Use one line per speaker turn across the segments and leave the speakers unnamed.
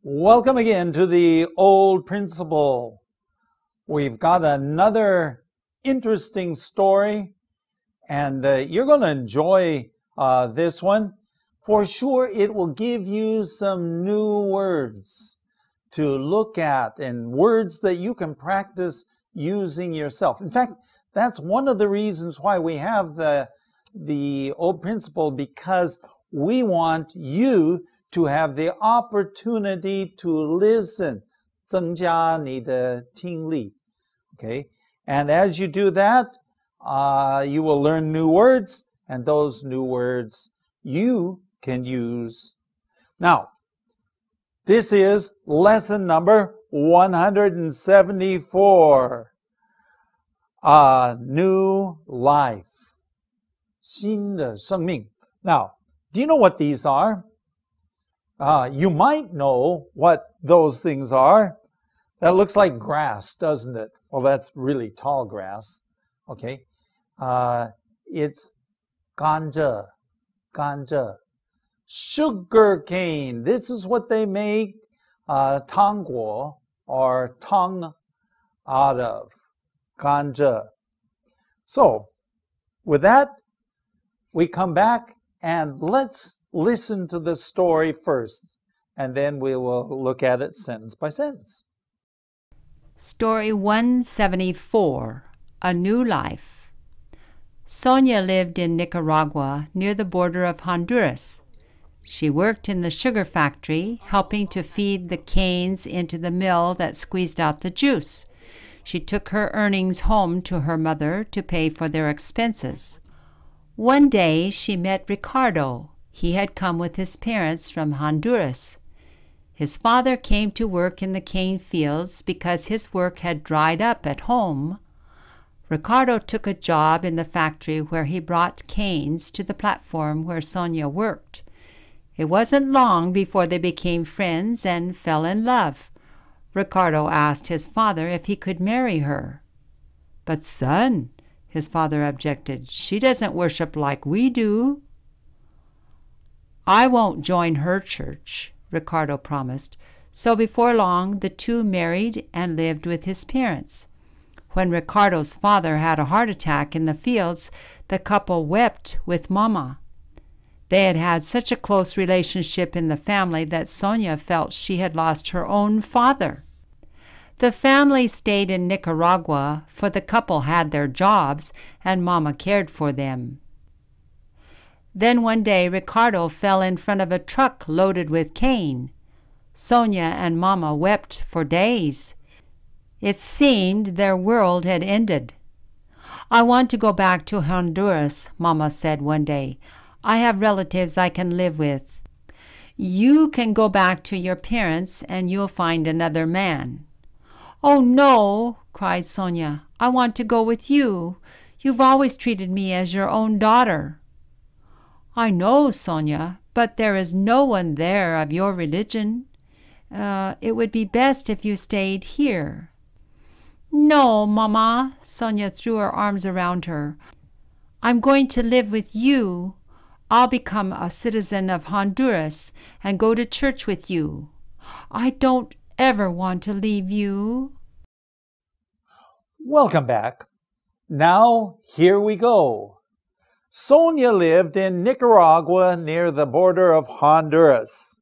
Welcome again to the Old Principle. We've got another interesting story, and you're going to enjoy this one. For sure, it will give you some new words to look at and words that you can practice using yourself. In fact, that's one of the reasons why we have the Old Principle, because we want you to have the opportunity to listen, 增加你的听力. Okay, and as you do that, you will learn new words, and those new words you can use. Now, this is lesson number 174. New life, 新的生命. Now, do you know what these are? You might know what those things are. That looks like grass, doesn't it? Well, that's really tall grass. Okay. It's ganja. Sugar cane. This is what they make 糖果 or tang out of. Ganja. So, with that, we come back and let's listen to the story first, and then we will look at it sentence by sentence.
Story 174, A New Life. Sonia lived in Nicaragua near the border of Honduras. She worked in the sugar factory, helping to feed the canes into the mill that squeezed out the juice. She took her earnings home to her mother to pay for their expenses. One day she met Ricardo. He had come with his parents from Honduras. His father came to work in the cane fields because his work had dried up at home. Ricardo took a job in the factory where he brought canes to the platform where Sonia worked. It wasn't long before they became friends and fell in love. Ricardo asked his father if he could marry her. "But son," his father objected, "she doesn't worship like we do." "I won't join her church," Ricardo promised. So before long, the two married and lived with his parents. When Ricardo's father had a heart attack in the fields, the couple wept with Mama. They had had such a close relationship in the family that Sonia felt she had lost her own father. The family stayed in Nicaragua, for the couple had their jobs, and Mama cared for them. Then one day Ricardo fell in front of a truck loaded with cane. Sonia and Mama wept for days. It seemed their world had ended. "I want to go back to Honduras," Mama said one day. "I have relatives I can live with." "You can go back to your parents and you'll find another man." "Oh no," cried Sonia. "I want to go with you. You've always treated me as your own daughter." "I know, Sonia, but there is no one there of your religion. It would be best if you stayed here." "No, Mama," Sonia threw her arms around her. "I'm going to live with you. I'll become a citizen of Honduras and go to church with you. I don't ever want to leave you."
Welcome back. Now, here we go. Sonia lived in Nicaragua near the border of Honduras.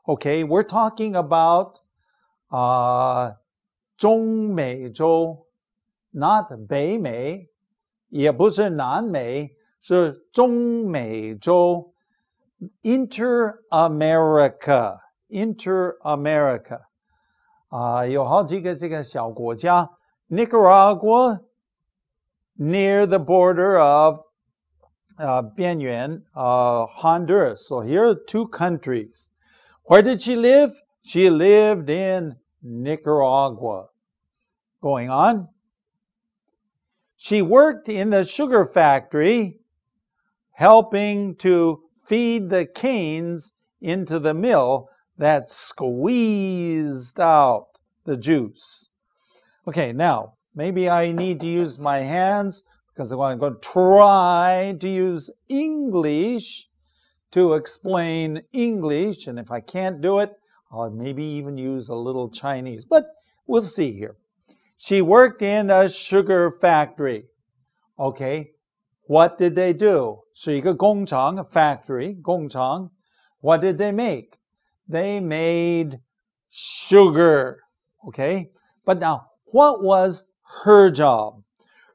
Okay, we're talking about 中美洲, not 北美, 也不是南美, 是中美洲, Inter-America. 有好几个这个小国家. Nicaragua, near the border of 边缘 Honduras. So here are two countries. Where did she live? She lived in Nicaragua. Going on. She worked in the sugar factory, helping to feed the canes into the mill that squeezed out the juice. Okay, now, maybe I need to use my hands because I'm going to try to use English to explain English. And if I can't do it, I'll maybe even use a little Chinese, but we'll see here. She worked in a sugar factory. Okay, what did they do? 是一个工厂, a factory, 工厂. What did they make? They made sugar. Okay, but now, what was her job?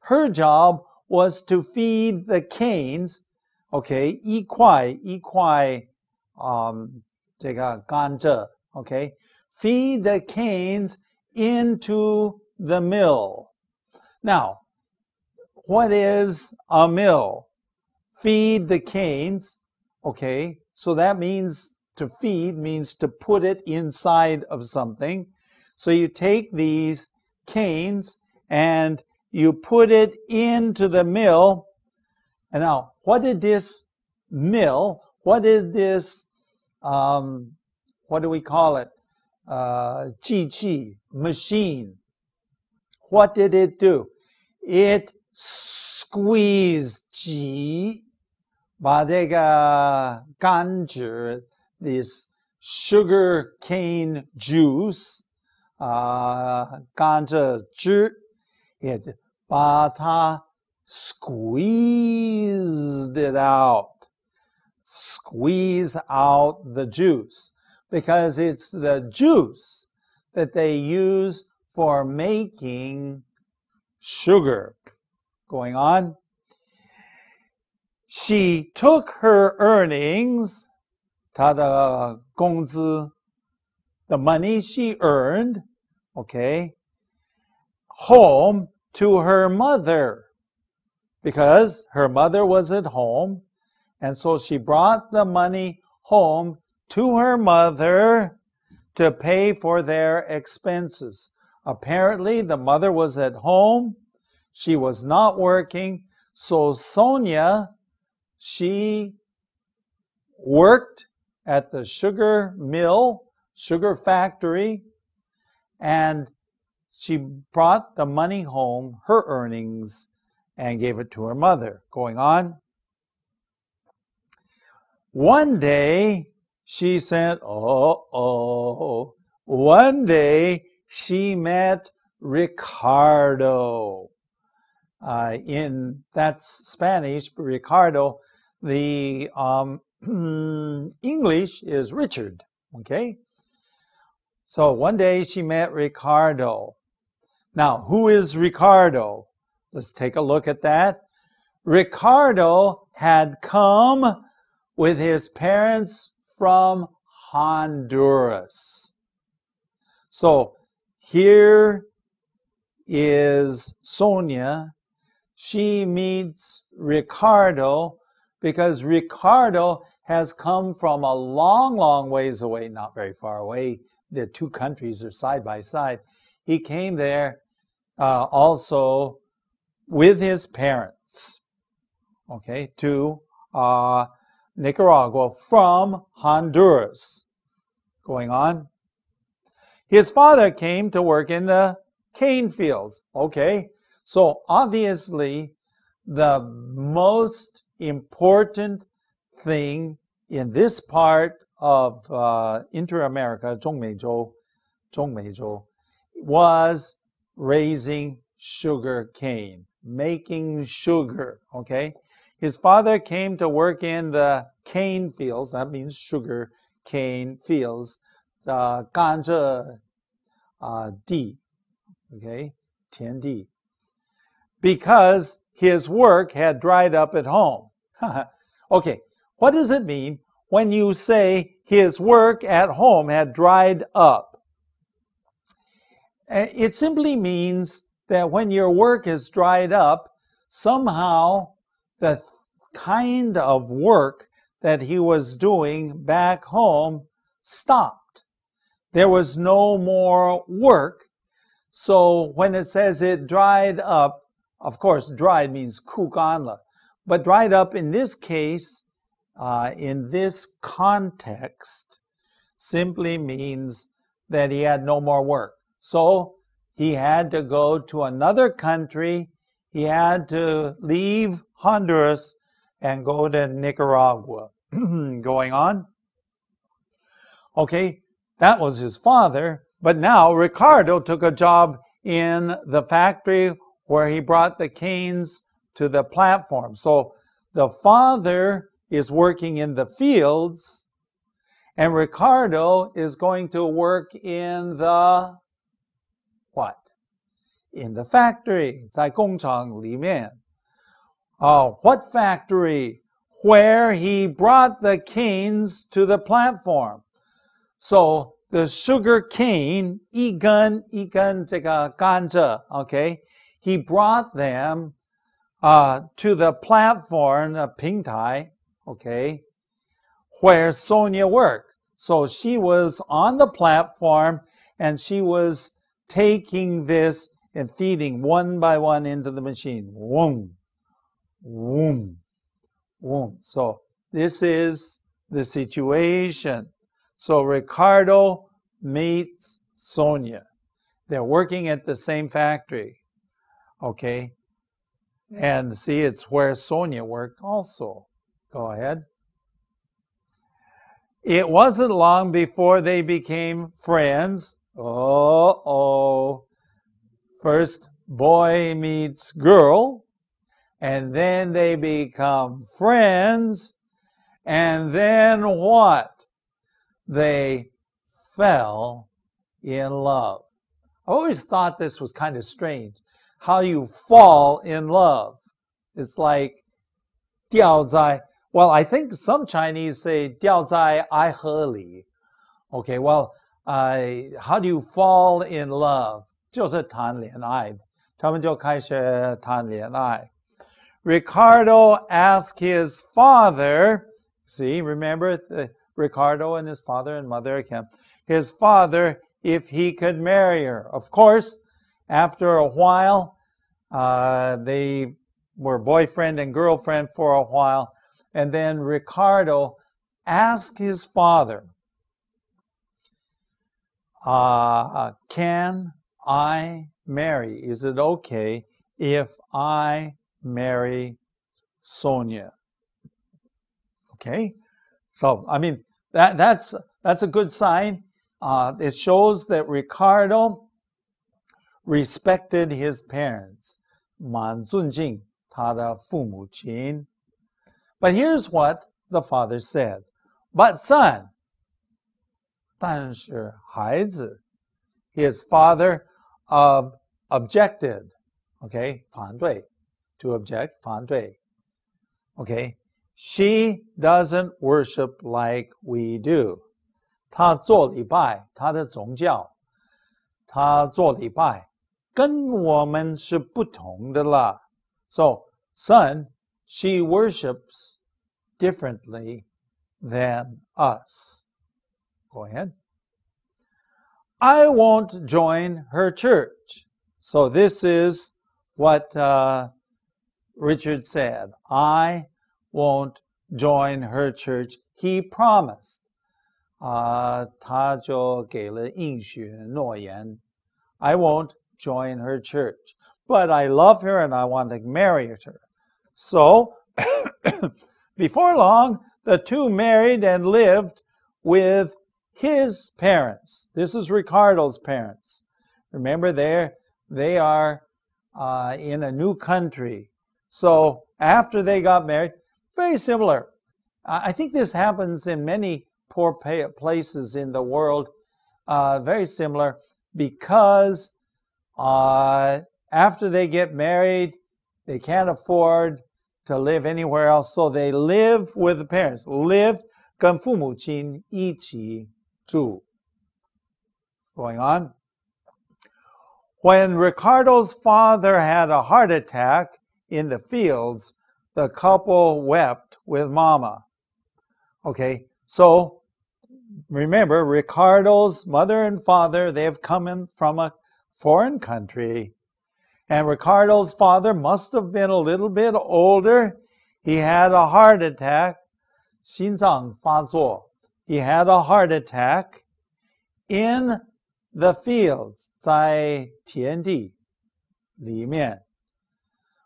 Her job was to feed the canes. Okay, 一块这个甘蔗. Okay, feed the canes into the mill. Now, what is a mill? Feed the canes. Okay, so that means to feed means to put it inside of something. So you take these canes and you put it into the mill. And now, what did this mill, what is this, what do we call it? 机器, machine. What did it do? It squeezed 挤, 把这个甘蔗, this sugar cane juice, 甘蔗汁, it 把它 squeezed it out. Squeeze out the juice. Because it's the juice that they use for making sugar. Going on. She took her earnings, 她的工资, the money she earned, okay, home to her mother. Because her mother was at home, and so she brought the money home to her mother to pay for their expenses. Apparently, the mother was at home. She was not working. So Sonia, she worked at the sugar mill, sugar factory, and she brought the money home, her earnings, and gave it to her mother. Going on. One day, she said, one day she met Ricardo. That's Spanish, but Ricardo, the English is Richard, okay? So one day she met Ricardo. Now, who is Ricardo? Let's take a look at that. Ricardo had come with his parents from Honduras. So here is Sonia. She meets Ricardo because Ricardo has come from a long, long ways away, not very far away. The two countries are side by side. He came there also with his parents, okay, to Nicaragua from Honduras. Going on. His father came to work in the cane fields. Okay, so obviously the most important thing in this part of Inter-America, 中美洲, was raising sugar cane, making sugar, okay? His father came to work in the cane fields, that means sugar cane fields, 甘蔗地, okay, 田地, because his work had dried up at home. Okay, what does it mean when you say his work at home had dried up? It simply means that when your work is dried up, somehow the kind of work that he was doing back home stopped. There was no more work. So when it says it dried up, of course, dried means 枯干了. But dried up in this case, in this context, simply means that he had no more work. So he had to go to another country. He had to leave Honduras and go to Nicaragua. Going on. Okay, That was his father. But now Ricardo took a job in the factory where he brought the canes to the platform. So the father is working in the fields, and Ricardo is going to work in the what? In the factory, 在工厂里面. Oh, what factory? Where he brought the canes to the platform. So the sugar cane, 一根一根这个甘蔗, okay? He brought them to the platform, 平台, okay, where Sonia worked. So she was on the platform and she was taking this and feeding one by one into the machine. Boom, boom, boom. So this is the situation. So Ricardo meets Sonia. They're working at the same factory. Okay. And see, it's where Sonia worked also. Go ahead. It wasn't long before they became friends. Uh-oh. First, boy meets girl, and then they become friends, and then what? They fell in love. I always thought this was kind of strange. How you fall in love. It's like 掉在, well, I think some Chinese say 掉在爱河里. Okay, well, how do you fall in love? 就是谈恋爱，他们就开始谈恋爱. Ricardo asked his father, see, remember Ricardo and his father and mother again, his father if he could marry her. Of course, after a while, they were boyfriend and girlfriend for a while, and then Ricardo asked his father, can I marry? Is it okay if I marry Sonia? Okay, so I mean that's a good sign. It shows that Ricardo respected his parents. 蛮尊敬他的父母亲. But here's what the father said. But son, 但是孩子, his father objected. Okay, 反对, to object, 反对. Okay, she doesn't worship like we do. 她做礼拜，她的宗教，她做礼拜，跟我们是不同的啦。So, son, she worships differently than us. Go ahead. I won't join her church. So this is what Richard said. I won't join her church. He promised. 他就给了应许诺言. I won't join her church, but I love her and I want to marry her. So, before long, the two married and lived with his parents. This is Ricardo's parents. Remember, they are in a new country. So, after they got married, very similar. I think this happens in many poor places in the world, very similar, because after they get married, they can't afford to live anywhere else, so they live with the parents. Lived 跟父母亲一起住. Going on. When Ricardo's father had a heart attack in the fields, the couple wept with Mama. Okay, so remember, Ricardo's mother and father, they have come in from a foreign country. And Ricardo's father must have been a little bit older. He had a heart attack. 心脏发作. He had a heart attack in the fields. 在田地里面.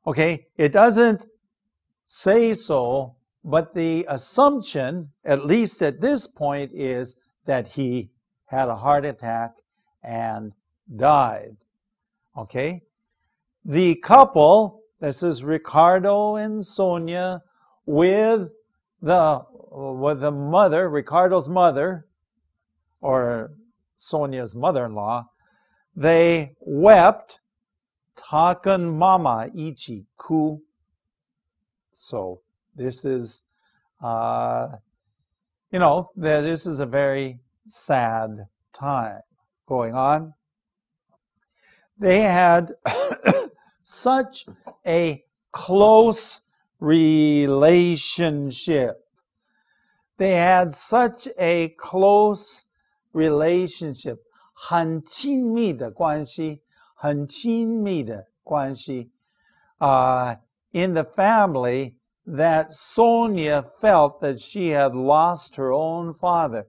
Okay, it doesn't say so, but the assumption, at least at this point, is that he had a heart attack and died. Okay? The couple, this is Ricardo and Sonia, with the mother, Ricardo's mother, or Sonia's mother-in-law, they wept. 他跟妈妈一起哭. So this is, this is a very sad time going on. They had such a close relationship. They had such a close relationship. 很亲密的关系，很亲密的关系。In the family, that Sonia felt that she had lost her own father.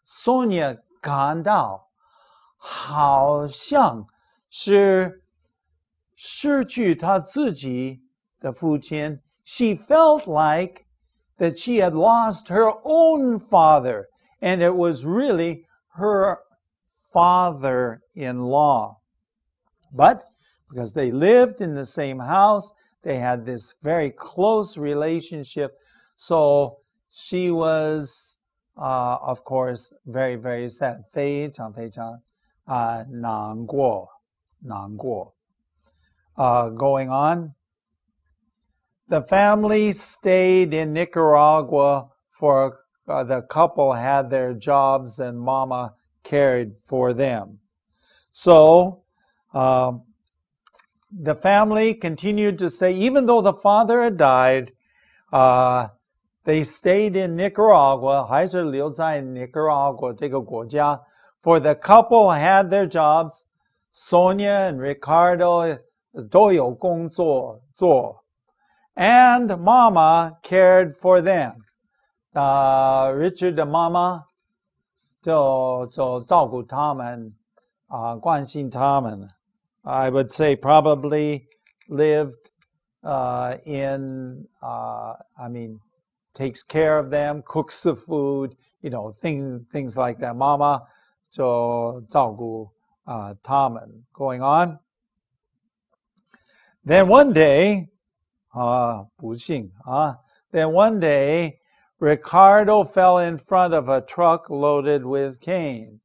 Sonia 感到好像是失去她自己的父亲。She felt like that she had lost her own father, and it was really her father-in-law. But because they lived in the same house, they had this very close relationship. So she was, of course, very, very sad. 非常非常难过. Going on. The family stayed in Nicaragua for the couple had their jobs and Mama cared for them. So the family continued to stay, even though the father had died, they stayed in Nicaragua, 还是留在 Nicaragua 这个国家. For the couple had their jobs. Sonia and Ricardo 都有工作做. And Mama cared for them. Richard 的妈妈就照顾他们，关心他们. I would say probably lived takes care of them, cooks the food, things like that. 妈妈就照顾他们. Going on. Then one day, 不幸, then one day, Ricardo fell in front of a truck loaded with cane.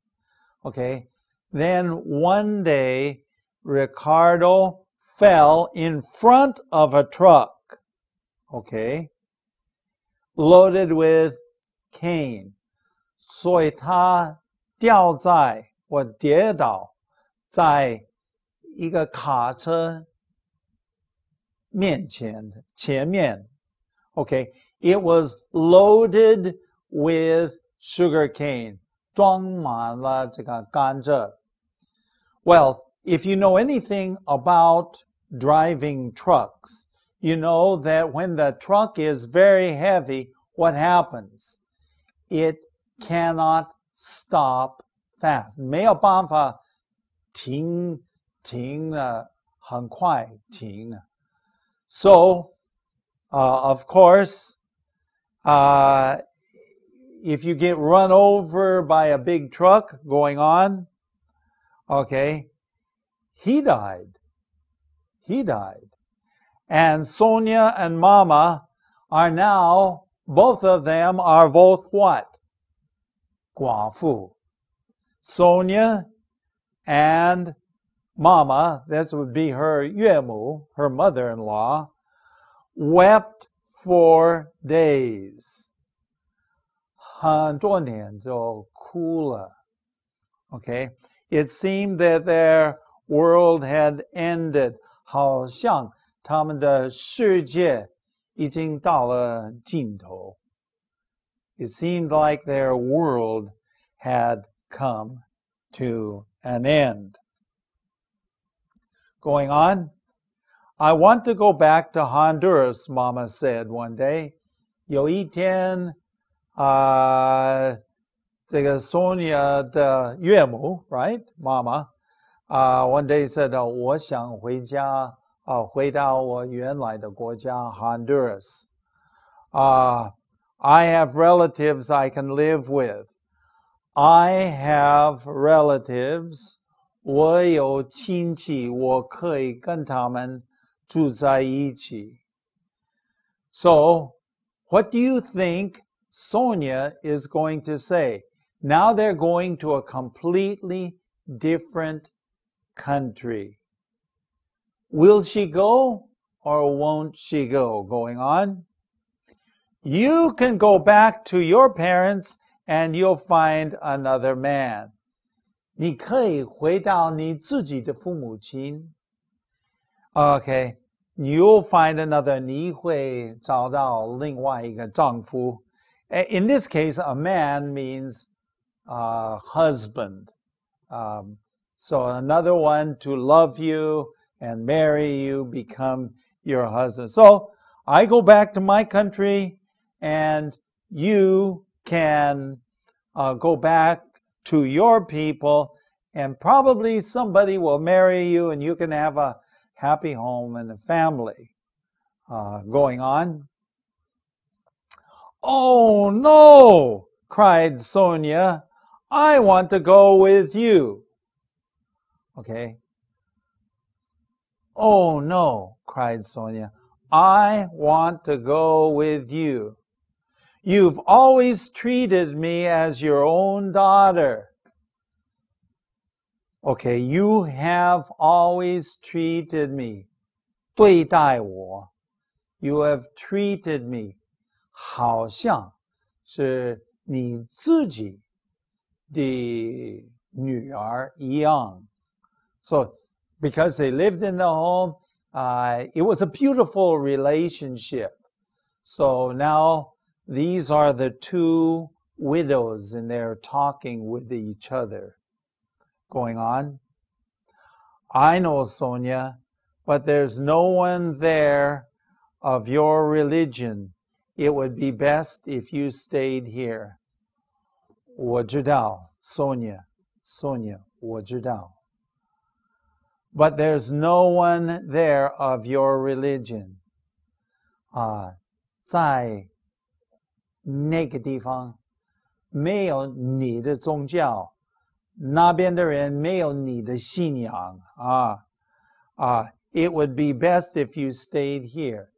Okay. Then one day, Ricardo fell in front of a truck. Okay. Loaded with cane. 所以他掉在或跌倒在一个卡车前面. Okay. It was loaded with sugar cane. 装满了这个甘蔗. Well, if you know anything about driving trucks, you know that when the truck is very heavy, what happens? It cannot stop fast. 没有办法停很快停. So, of course, if you get run over by a big truck going on, okay, he died. And Sonia and Mama are now, both of them are both what? 寡妇. Sonia and Mama, this would be her 岳母, her mother-in-law, wept for days. 很多年就哭了. Okay? It seemed that their world had ended. 好像他们的世界已经到了尽头. It seemed like their world had come to an end. Going on. I want to go back to Honduras, Mama said one day. 有一天这个 Sonia 的岳母, right? Mama, one day said, 我想回家, 回到我原来的国家 Honduras. I have relatives I can live with. I have relatives. 我有亲戚，我可以跟他们住在一起。So, what do you think Sonia is going to say? Now they're going to a completely different country. Will she go or won't she go? Going on. You can go back to your parents and you'll find another man. 你可以回到你自己的父母亲。Okay, you'll find another. 你会找到另外一个丈夫。In this case, a man means husband. So another one to love you and marry you, become your husband. So I go back to my country and you can go back to your people and probably somebody will marry you and you can have a happy home and a family. Going on. Oh no, cried Sonia. I want to go with you. Okay. Oh no, cried Sonia. I want to go with you. You've always treated me as your own daughter. Okay, you have always treated me. 对待我. You have treated me. 好像是你自己的女儿一样. So, because they lived in the home, it was a beautiful relationship. So now these are the two widows and they're talking with each other. Going on. I know, Sonia, but there's no one there of your religion. It would be best if you stayed here. 我知道, Sonia, 我知道. But there's no one there of your religion. 在那个地方没有你的宗教，那边的人没有你的信仰。It would be best if you stayed here.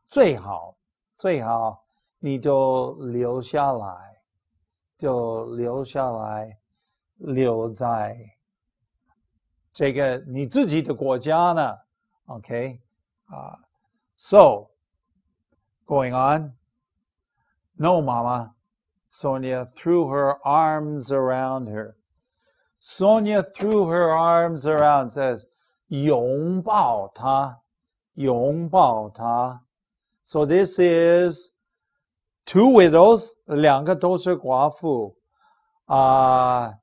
最好你就留下来，留在这个你自己的国家呢。Okay? So, going on. No, Mama. Sonia threw her arms around her. Sonia threw her arms around, says, 拥抱她. So this is two widows, 两个都是寡妇. A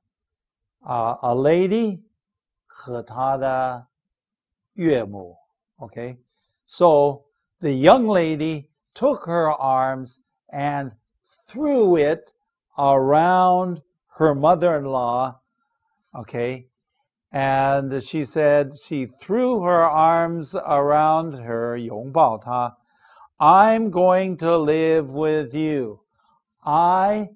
lady 和她的岳母. Okay? So the young lady took her arms and threw it around her mother-in-law. Okay? And she said she threw her arms around her, 拥抱她. I'm going to live with you. I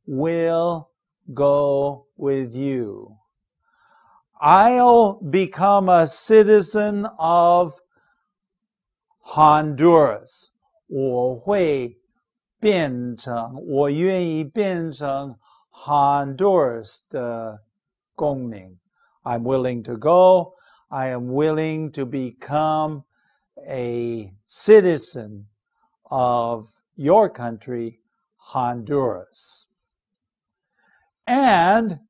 will go with you. I'll become a citizen of Honduras. 我愿意变成 Honduras 的公民. I'm willing to go. I am willing to become a citizen of your country, Honduras. And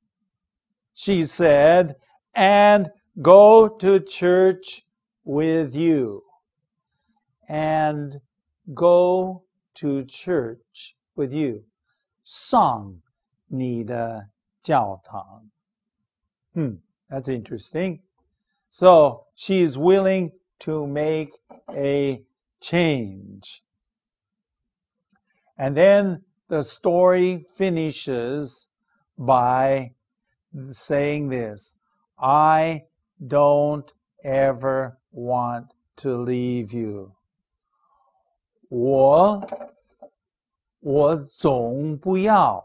she said, and go to church with you. And go to church with you. 上你的教堂. That's interesting. So she's willing to make a change. And then the story finishes by saying this: I don't ever want to leave you. 我总不要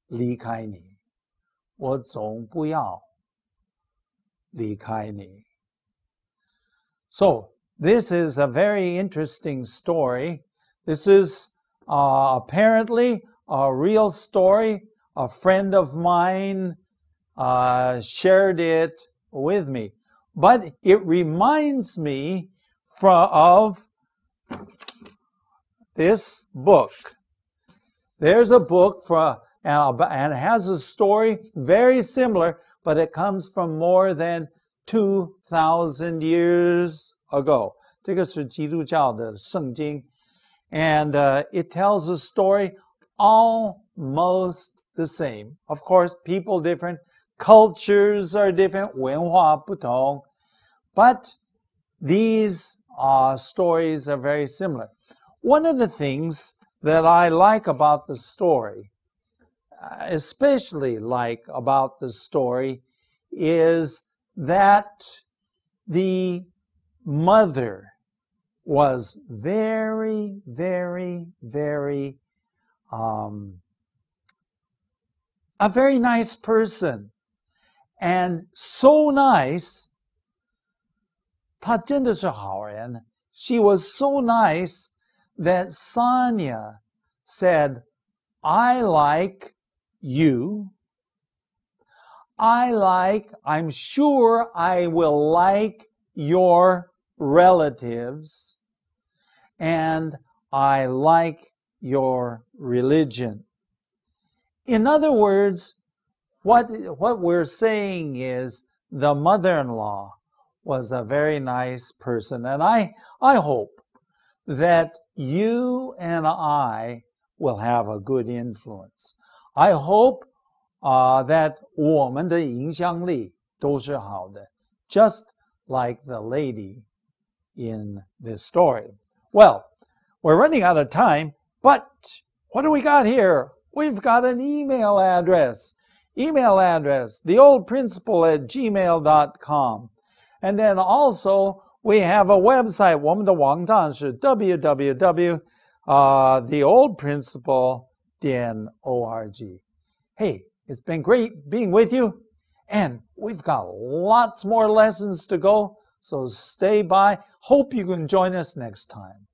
离开你，我总不要离开你。So, this is a very interesting story. This is apparently a real story. A friend of mine shared it with me. But it reminds me of this book. There's a book and it has a story very similar, but it comes from more than 2,000 years ago. 这个是基督教的圣经 and it tells a story almost the same. Of course, people different, cultures are different, 文化不同, but these stories are very similar. One of the things that I like about the story, especially like about the story, is that the mother was very, very, very, a very nice person. And so nice, 她真的是好人. She was so nice that Sonia said, I like you. I'm sure I will like your relatives, and I like your religion. In other words, what we're saying is the mother-in-law was a very nice person, and I hope that you and I will have a good influence. I hope that 我们的影响力都是好的, just like the lady in this story. Well, we're running out of time, but what do we got here? We've got an email address, theoldprinciple@gmail.com. And then also we have a website, 我们的网站是 www.theoldprinciple.org. Hey, it's been great being with you, and we've got lots more lessons to go, so stay by. Hope you can join us next time.